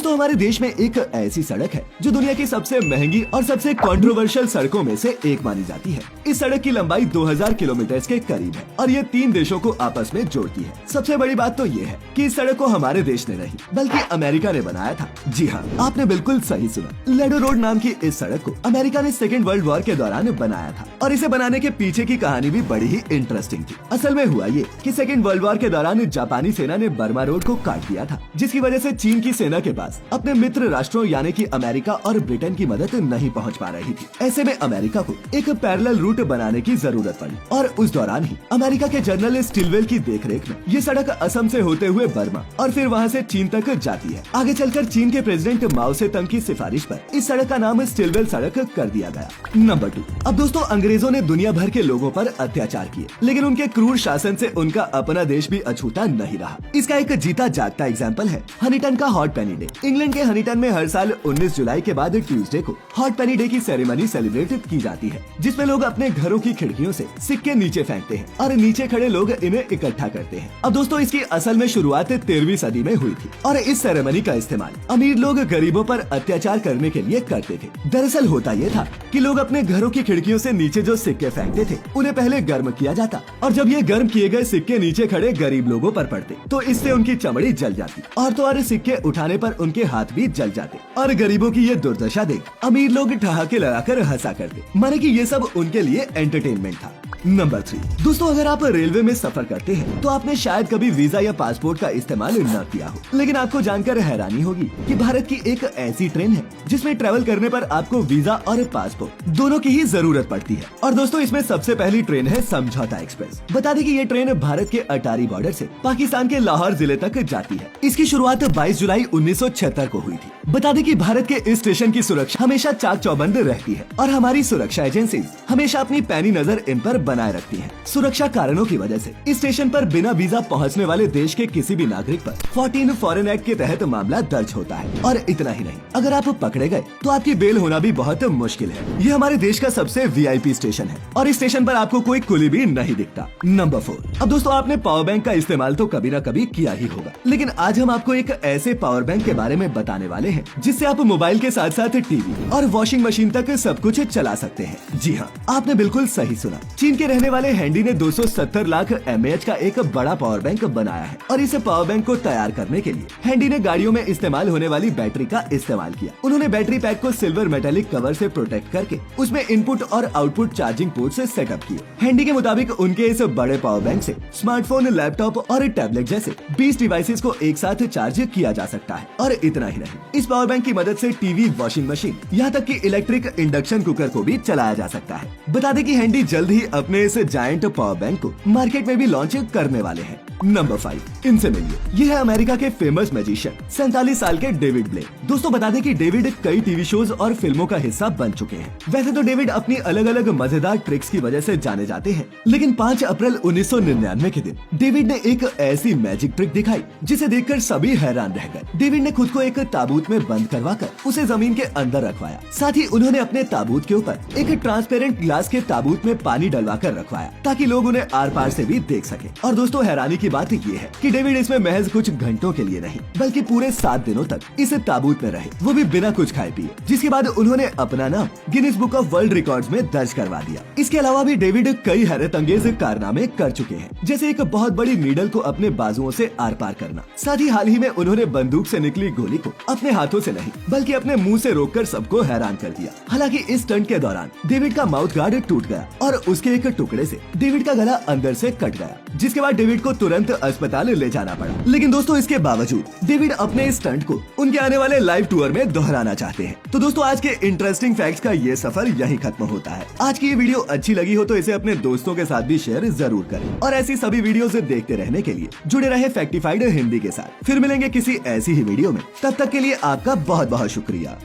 दोस्तों हमारे देश में एक ऐसी सड़क है जो दुनिया की सबसे महंगी और सबसे कंट्रोवर्शियल सड़कों में से एक मानी जाती है। इस सड़क की लंबाई 2000 किलोमीटर के करीब है और ये 3 देशों को आपस में जोड़ती है। सबसे बड़ी बात तो ये है कि इस सड़क को हमारे देश ने नहीं बल्कि अमेरिका ने बनाया था। जी हाँ, आपने बिल्कुल सही सुना। लेडो रोड नाम की इस सड़क को अमेरिका ने सेकेंड वर्ल्ड वॉर के दौरान बनाया था और इसे बनाने के पीछे की कहानी भी बड़ी ही इंटरेस्टिंग थी। असल में हुआ ये कि सेकेंड वर्ल्ड वॉर के दौरान जापानी सेना ने बर्मा रोड को काट दिया था, जिसकी वजह से चीन की सेना के पास अपने मित्र राष्ट्रों यानी कि अमेरिका और ब्रिटेन की मदद नहीं पहुंच पा रही थी। ऐसे में अमेरिका को एक पैरेलल रूट बनाने की जरूरत पड़ी और उस दौरान ही अमेरिका के जनरल स्टिलवेल की देखरेख में ये सड़क असम से होते हुए बर्मा और फिर वहां से चीन तक जाती है। आगे चलकर चीन के प्रेसिडेंट माओ से तंग की सिफारिश पर इस सड़क का नाम स्टिलवेल सड़क कर दिया गया। नंबर 2। अब दोस्तों अंग्रेजों ने दुनिया भर के लोगों पर अत्याचार किए, लेकिन उनके क्रूर शासन से उनका अपना देश भी अछूता नहीं रहा। इसका एक जीता जागता एग्जाम्पल है हनीटन का हॉट पेनी डे। इंग्लैंड के हनीटन में हर साल 19 जुलाई के बाद ट्यूसडे को हॉट पेनी डे की सेरेमनी सेलिब्रेट की जाती है, जिसमें लोग अपने घरों की खिड़कियों से सिक्के नीचे फेंकते हैं और नीचे खड़े लोग इन्हें इकट्ठा करते हैं। अब दोस्तों इसकी असल में शुरुआत 13वीं सदी में हुई थी और इस सेरेमनी का इस्तेमाल अमीर लोग गरीबों पर अत्याचार करने के लिए करते थे। दरअसल होता ये था कि लोग अपने घरों की खिड़कियों से नीचे जो सिक्के फेंकते थे उन्हें पहले गर्म किया जाता और जब ये गर्म किए गए सिक्के नीचे खड़े गरीब लोगों पर पड़ते तो इससे उनकी चमड़ी जल जाती और तो और सिक्के उठाने पर उनके हाथ भी जल जाते और गरीबों की ये दुर्दशा देख अमीर लोग ठहाके लगाकर हंसा करते, माने कि ये सब उनके लिए एंटरटेनमेंट था। नंबर 3। दोस्तों अगर आप रेलवे में सफर करते हैं तो आपने शायद कभी वीजा या पासपोर्ट का इस्तेमाल न किया हो, लेकिन आपको जानकर हैरानी होगी कि भारत की एक ऐसी ट्रेन है जिसमें ट्रेवल करने पर आपको वीजा और पासपोर्ट दोनों की ही जरूरत पड़ती है। और दोस्तों इसमें सबसे पहली ट्रेन है समझौता एक्सप्रेस। बता दें कि ये ट्रेन भारत के अटारी बॉर्डर से पाकिस्तान के लाहौर जिले तक जाती है। इसकी शुरुआत 22 जुलाई 1976 को हुई थी। बता दें कि भारत के इस स्टेशन की सुरक्षा हमेशा चाक चौबंद रहती है और हमारी सुरक्षा एजेंसी हमेशा अपनी पैनी नजर इन पर बनाए रखती है। सुरक्षा कारणों की वजह से इस स्टेशन पर बिना वीजा पहुंचने वाले देश के किसी भी नागरिक पर 14 फॉरेन एक्ट के तहत मामला दर्ज होता है। और इतना ही नहीं, अगर आप पकड़े गए तो आपकी बेल होना भी बहुत मुश्किल है। ये हमारे देश का सबसे वीआईपी स्टेशन है और इस स्टेशन पर आपको कोई कुली भी नहीं दिखता। नंबर 4। अब दोस्तों आपने पावर बैंक का इस्तेमाल तो कभी न कभी किया ही होगा, लेकिन आज हम आपको एक ऐसे पावर बैंक के बारे में बताने वाले हैं जिससे आप मोबाइल के साथ साथ टीवी और वॉशिंग मशीन तक सब कुछ चला सकते हैं। जी हाँ, आपने बिल्कुल सही सुना। चीन के रहने वाले हैंडी ने 270 लाख mAh का एक बड़ा पावर बैंक बनाया है और इस पावर बैंक को तैयार करने के लिए हैंडी ने गाड़ियों में इस्तेमाल होने वाली बैटरी का इस्तेमाल किया। उन्होंने बैटरी पैक को सिल्वर मेटेलिक कवर से प्रोटेक्ट करके उसमें इनपुट और आउटपुट चार्जिंग पोर्ट से सेटअप किए। हैंडी के मुताबिक उनके इस बड़े पावर बैंक से स्मार्टफोन, लैपटॉप और टैबलेट जैसे 20 डिवाइसेस को एक साथ चार्ज किया जा सकता है। और इतना ही नहीं, इस पावर बैंक की मदद से टीवी, वॉशिंग मशीन, यहाँ तक कि इलेक्ट्रिक इंडक्शन कुकर को भी चलाया जा सकता है। बता दें कि हैंडी जल्द ही अपने इस जायंट पावर बैंक को मार्केट में भी लॉन्च करने वाले हैं। नंबर 5। इनसे मिलिए, ये है अमेरिका के फेमस मैजिशियन 47 साल के डेविड ब्लेक। दोस्तों बता दें कि डेविड कई टीवी शोज और फिल्मों का हिस्सा बन चुके हैं। वैसे तो डेविड अपनी अलग अलग मजेदार ट्रिक्स की वजह से जाने जाते हैं, लेकिन 5 अप्रैल 1999 के दिन डेविड ने एक ऐसी मैजिक ट्रिक दिखाई जिसे देखकर सभी हैरान रह गए। डेविड ने खुद को एक ताबूत में बंद करवाकर उसे जमीन के अंदर रखवाया। साथ ही उन्होंने अपने ताबूत के ऊपर एक ट्रांसपेरेंट ग्लास के ताबूत में पानी डलवा कर रखवाया ताकि लोग उन्हें आर पार से भी देख सके। और दोस्तों हैरानी की बात ये है कि डेविड इसमें महज कुछ घंटों के लिए नहीं बल्कि पूरे 7 दिनों तक इस ताबूत में रहे, वो भी बिना कुछ खाए पिए, जिसके बाद उन्होंने अपना नाम Guinness book of world records में दर्ज करवा दिया। इसके अलावा भी डेविड कई हैरत अंगेज कारनामे कर चुके हैं, जैसे एक बहुत बड़ी नीडल को अपने बाजुओं से आर पार करना। साथ ही हाल ही में उन्होंने बंदूक से निकली गोली को अपने हाथों से नहीं बल्कि अपने मुंह से रोककर सबको हैरान कर दिया। हालांकि इस स्टंट के दौरान डेविड का माउथ गार्ड टूट गया और उसके एक टुकड़े से डेविड का गला अंदर से कट गया, जिसके बाद डेविड को तुरंत अस्पताल ले जाना पड़ा। लेकिन दोस्तों इसके बावजूद डेविड अपने इस स्टंट को उनके आने वाले लाइव टूर में दोहराना चाहते हैं। तो दोस्तों आज के इंटरेस्टिंग फैक्ट्स का ये सफर यही खत्म होता है। आज की ये वीडियो अच्छी लगी हो तो इसे अपने दोस्तों के साथ भी शेयर जरूर करें और ऐसी सभी वीडियोस देखते रहने के लिए जुड़े रहे फैक्टिफाइड हिंदी के साथ। फिर मिलेंगे किसी ऐसी ही वीडियो में, तब तक के लिए आपका बहुत बहुत शुक्रिया।